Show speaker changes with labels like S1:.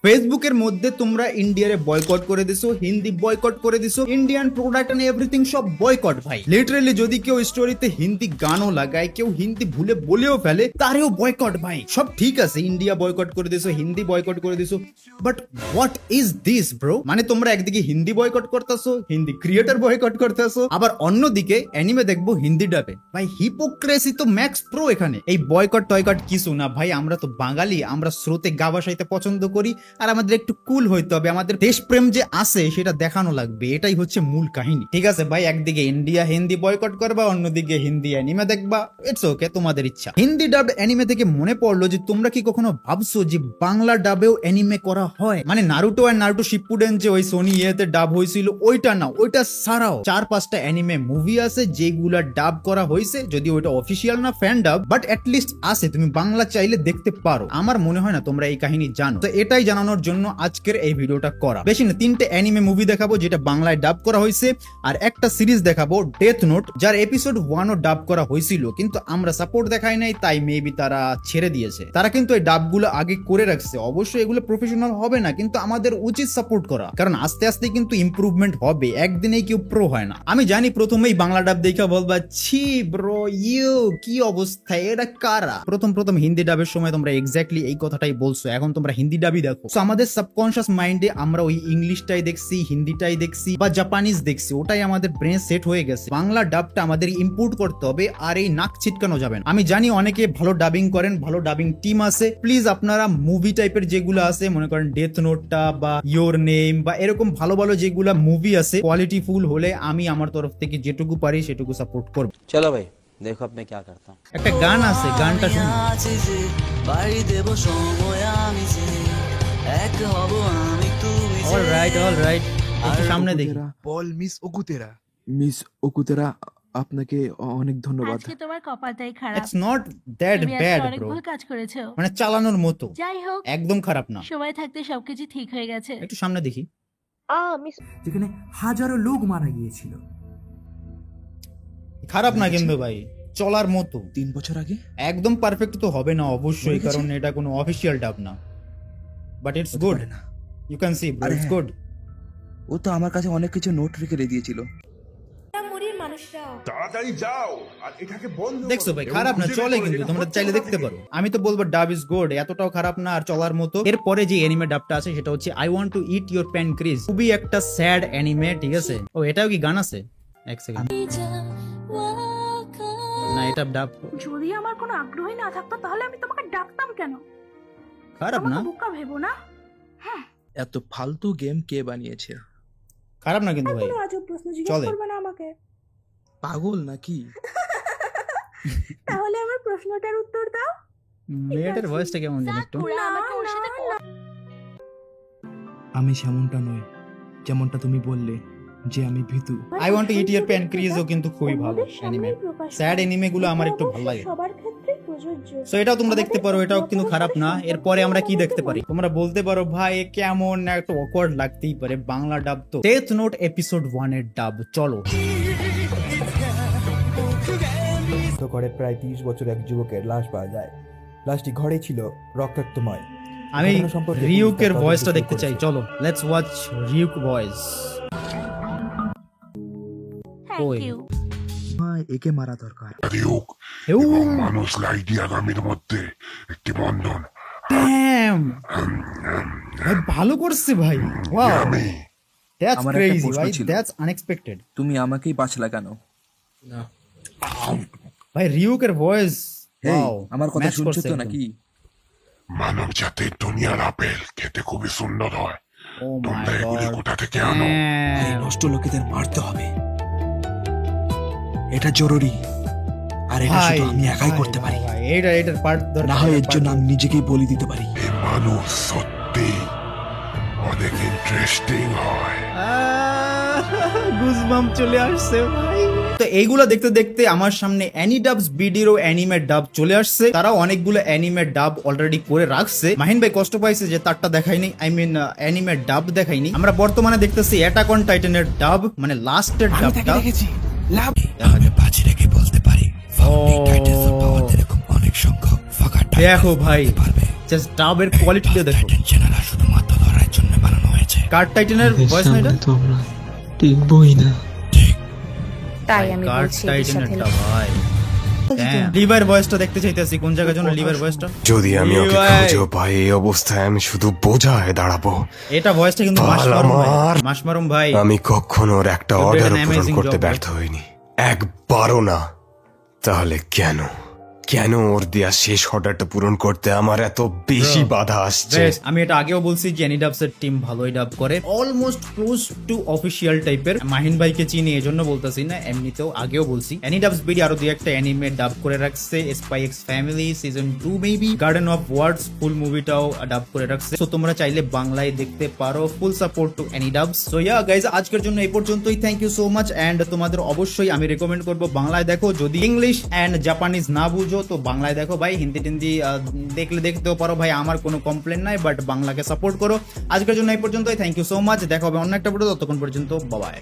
S1: ফেসবুকের মধ্যে তোমরা ইন্ডিয়ারে বয়কট করে দিছো, হিন্দি বয়কট করে দিছো, ইন্ডিয়ান প্রোডাক্ট এন্ড এভরিথিং সব বয়কট ভাই। লিটারালি যদি কেউ স্টোরিতে হিন্দি গানও লাগায়, কেউ হিন্দি ভুলে বলেও ফেলে, তারেও বয়কট ভাই। সব ঠিক আছে, ইন্ডিয়া বয়কট করে দিছো, হিন্দি বয়কট করে দিছো, but what is this bro? মানে তোমরা একদিকে হিন্দি বয়কট করতেছো, হিন্দি ক্রিয়েটর বয়কট করতেছো, আবার অন্যদিকে অ্যানিমে দেখবো হিন্দি ডাবে। ভাই হিপোক্রেসি তো ম্যাক্স প্রো এখানে। এই বয়কট টয়কট কিছু না ভাই, আমরা তো বাঙালি, আমরা স্রোতে গা ভাসাইতে পছন্দ করি, আর আমাদের একটু কুল হইতে হবে, আমাদের দেশপ্রেম যে আছে সেটা দেখানো লাগবে, এটাই হচ্ছে মূল কাহিনী। ঠিক আছে ভাই, একদিকে ইন্ডিয়া হিন্দি বয়কট করবা, অন্যদিকে হিন্দি অ্যানিমে দেখবা, ইটস ওকে, তোমাদের ইচ্ছা। হিন্দি ডাব অ্যানিমে থেকে মনে পড়লো যে তোমরা কি কখনো ভাবছো যে বাংলা ডাবেও অ্যানিমে করা হয়? মানে নারুটো আর নারুটো শিপুডেন যে ওই সোনি ইয়েতে ডাব হয়েছিল, ওইটা না, ওইটা ছাড়াও 4-5টা অ্যানিমে মুভি আছে যেগুলা ডাব করা হয়েছে, যদি ওইটা অফিসিয়াল না ফ্যান ডাব, বাট অ্যাটলিস্ট আছে, তুমি বাংলা চাইলে দেখতে পারো। আমার মনে হয় না তোমরা এই কাহিনী জানো, তো এটাই জানানোর জন্য আজকের এই ভিডিওটা করা। বেশি না, 3টে অ্যানিমে মুভি দেখাবো যেটা বাংলায় ডাব করা হয়েছে, আর একটা সিরিজ দেখাবো ডেথ নোট, যার এপিসোড 1ও ডাব করা হয়েছিল, কিন্তু আমরা সাপোর্ট দেখাই নাই, তাই মেবি তারা ছেড়ে দিয়েছে। তারা কিন্তু এই ডাবগুলো আগে করে রাখছে, অবশ্যই এগুলো প্রফেশনাল হবে না, কিন্তু আমাদের উচিত সাপোর্ট করা, কারণ আস্তে আস্তে কিন্তু ইমপ্রুভমেন্ট হবে, একদিনেই কেউ প্রো হয় না। আমি জানি প্রথমেই বাংলা ডাব দেখা বলবা ছি ব্রো, ইউ কি অবস্থা, এটা কারা? প্রথম হিন্দি ডাবের সময় তোমরা এক্স্যাক্টলি এই কথাটাই বলছো, এখন তোমরা হিন্দি ডাবই দেখো। আমাদের সাবকনশিয়াস মাইন্ডে আমরা ওই ইংলিশটাই দেখছি, হিন্দিটাই দেখছি, বা জাপানিজ দেখছি, ওটাই আমাদের ব্রেন সেট হয়ে গেছে। বাংলা ডাবটা আমাদের ইম্পোর্ট করতে হবে, আর এই নাক ছিটকানো যাবে না। আমি জানি অনেকে ভালো ডাবিং করেন, ভালো ডাবিং টিম আছে, প্লিজ আপনারা মুভি টাইপের যেগুলো আছে, মনে করেন ডেথ নোটটা বা ইয়োর নেম বা এরকম ভালো ভালো যেগুলো মুভি আছে, কোয়ালিটি ফুল হলে আমি আমার তরফ থেকে যেটুকু পারি সেটুকু সাপোর্ট করব।
S2: চলো ভাই, দেখো আপনি কি করতা।
S1: একটা গান আছে, গানটা শুনুন।
S3: বাড়ি দেব সময় আমি যে এক হব আমি তুমি,
S1: অলরাইট একটু সামনে দেখি।
S4: বল মিস ওকুতেরা আপনাকে অনেক ধন্যবাদ।
S5: আজকে তোমার কপালটাই খারাপ।
S1: ইটস নট দ্যাট ব্যাড
S5: অনেক
S1: ব্রো,
S5: ভুল কাজ করেছো,
S1: মানে চালানোর মতো।
S5: যাই হোক,
S1: একদম খারাপ না,
S5: সময় থাকতে সবকিছু ঠিক হয়ে গেছে।
S1: একটু সামনে দেখি।
S6: যেখানে হাজারো লোক মারা গিয়েছিল।
S1: খারাপ না কিন্তু ভাই, চলার মতো।
S4: 3 বছর আগে
S1: একদম পারফেক্ট তো হবে না অবশ্যই, কারণ এটা কোনো অফিসিয়াল ডাব না, but it's good. You can see bro, it's good.
S4: ও তো আমার কাছে অনেক কিছু নোট রেখে দিয়েছিল।
S7: তাড়াতাড়ি যাও আর এটাকে বন্ধ করো।
S1: দেখছো ভাই, খারাপ না, চলে, কিন্তু তোমরা চাইলে দেখতে পারো। আমি তো বলবো ডাব ইজ গুড, এতটাও খারাপ না, আর চলার মতো। এরপরে যে অ্যানিমে ডাবটা আছে সেটা হচ্ছে I want to eat your pancreas, খুবই একটা স্যাড অ্যানিমে, ঠিক আছে? ও এটাও কি গান আছে? এক সেকেন্ড, না এটা ডাব।
S5: যদি আমার কোনো আগ্রহই না থাকতো তাহলে আমি তোমাকে ডাকতাম কেন?
S1: খারাপ না,
S5: বোকা ভেবো না।
S4: এত ফালতু গেম কে বানিয়েছে?
S1: খারাপ না কিন্তু ভাই,
S5: আজব প্রশ্ন জিজ্ঞেস
S1: চলে।
S5: করবে না আমাকে,
S4: পাগল নাকি?
S5: তাহলে আমার প্রশ্নটার উত্তর দাও।
S1: মেয়েটার ভয়েসটা কেমন জানি একটু।
S4: আমি সেমনটা নই যেমনটা তুমি বললে যে আমি ভীতু।
S1: I want to eat your প্যানক্রিজও কিন্তু খুবই ভালো অ্যানিমে। স্যাড অ্যানিমে গুলো আমার একটু ভালো লাগে,
S5: সবার ক্ষেত্রে প্রযোজ্য।
S1: সো এটাও তোমরা দেখতে পারো, এটাও কিন্তু খারাপ না। এরপরে আমরা কি দেখতে পারি? তোমরা বলতে পারো ভাই কেমন, একটা অকওয়ার্ড লাগতেই পারে, বাংলা ডাব তো। ডেথ নোট এপিসোড 1 এর ডাব, চলো।
S8: ঘরে প্রায় 30 বছর এক যুবকের লাশ পাওয়া যায়। লাশটি ঘরে ছিল রক্তাক্তময়।
S1: আমি রিউকের ভয়েসটা দেখতে চাই, চলো let's watch Ryuk voice.
S5: Thank you.
S4: একে মারা দরকার।
S7: রিউক এবং মানুষ লাইডি আগামীর মধ্যে একটি বন্ধন।
S1: ড্যাম, ভাই ভালো করছে ভাই, ওয়াও, দ্যাটস ক্রেজি ভাই, দ্যাটস আনএক্সপেক্টেড।
S4: তুমি আমাকেই বাঁচলা কেন?
S1: ভাই রিউকের ভয়েস, ওয়াও,
S4: আমার কথা শুনছো তো নাকি?
S7: মানব জাতির দুনিয়ার আপেল খেতে খুবই সুন্দর হয়।
S1: ও
S7: তোমরা
S1: মাই
S7: এগুলি
S1: গড,
S7: কোথা থেকে আনো?
S4: এই নষ্ট লোকেদের মারতে হবে, এটা জরুরি, আর এটা শুধু আমি একাই করতে পারি।
S1: এটার পার্ট দরকার,
S4: না হয় এর জন্য আমি নিজেকেই বলি দিতে পারি।
S7: এই মানুষ সত্যি অনেক ইন্টারেস্টিং হয়।
S1: গুজবাম্প চলে আসছে ভাই। তো এইগুলো দেখতে দেখতে আমার সামনে অ্যানিডাবস বিডিরও অ্যানিমে ডাব চলে আসছে। তারা অনেকগুলো অ্যানিমে ডাব অলরেডি করে রাখছে। মাহিন ভাই কষ্ট পাইছে যে তারটা দেখাইনি, আই মিন অ্যানিমে ডাব দেখাইনি। আমরা বর্তমানে দেখতেছি অ্যাটাক অন টাইটানের ডাব, মানে লাস্টের ডাবটা।
S3: বাজি রেখে বলতে পারি অনেক সংখ্যক ফাঁকা
S1: দেখো ভাই, জাস্ট ডাবের কোয়ালিটিটা দেখো।
S3: শুধুমাত্র
S1: কার্ড টাইটানের ভয়েস না এটা?
S9: তোমরা টিকবই না।
S5: তাই আমি
S1: কার্ড
S5: বলছি এদের সাথে
S1: টাইটানেরটা ভাই। লিভার ভয়েসটা দেখতে চাইতেছি, কোন জায়গার জন্য লিভার ভয়েসটা?
S10: যদি আমি ওকে
S1: লিভার।
S10: খুঁজে পাই এই অবস্থায় আমি শুধু বোঝা হয়ে দাঁড়াবো।
S1: এটা ভয়েসটা কিন্তু
S10: বাল
S1: মাশমারুম ভাই।
S10: আমার।
S1: মাশমারুম ভাই।
S10: আমি কখনো ওর একটা
S1: You did
S10: অর্ডার
S1: an
S10: পূরণ
S1: amazing
S10: করতে
S1: job,
S10: ব্যর্থ হইনি, একবারও না। তাহলে কেন কেন ওর দেয়া শেষ অর্ডারটা পূরণ করতে আমার এত বেশি বাধা আসছে?
S1: বেশ, আমি এটা আগেও বলছি যে এনিডাবস এর টিম ভালোই ডাব করে, অলমোস্ট ক্লোজ টু অফিসিয়াল টাইপের। মাহিন ভাইকে চিনি এজন্য বলতেছি না, এমনিতেও আগেও বলছি। এনিডাবস বিডি আরো দুই একটা অ্যানিমে ডাব করে রাখছে, spy x family season 2 maybe, garden of words full মুভিটাও ডাব করে রাখছে। সো তোমরা চাইলে বাংলায় দেখতে পারো। Full support to AniDubs. So yeah guys, আজকের জন্য এই পর্যন্তই। Thank you so much. And তোমাদের অবশ্যই আমি রেকমেন্ড করবো বাংলায় দেখো। যদি ইংলিশ এন্ড জাপানিজ না বুঝো তো বাংলায় দেখো ভাই। হিন্দি টিন্দি দেখলে দেখতেও পারো ভাই, আমার কোনো কমপ্লেন নাই, বাট বাংলাকে সাপোর্ট করো। আজকের জন্য এই পর্যন্তই। Thank you so much. দেখা হবে অন্য একটা ভিডিও, ততক্ষণ পর্যন্ত বাই।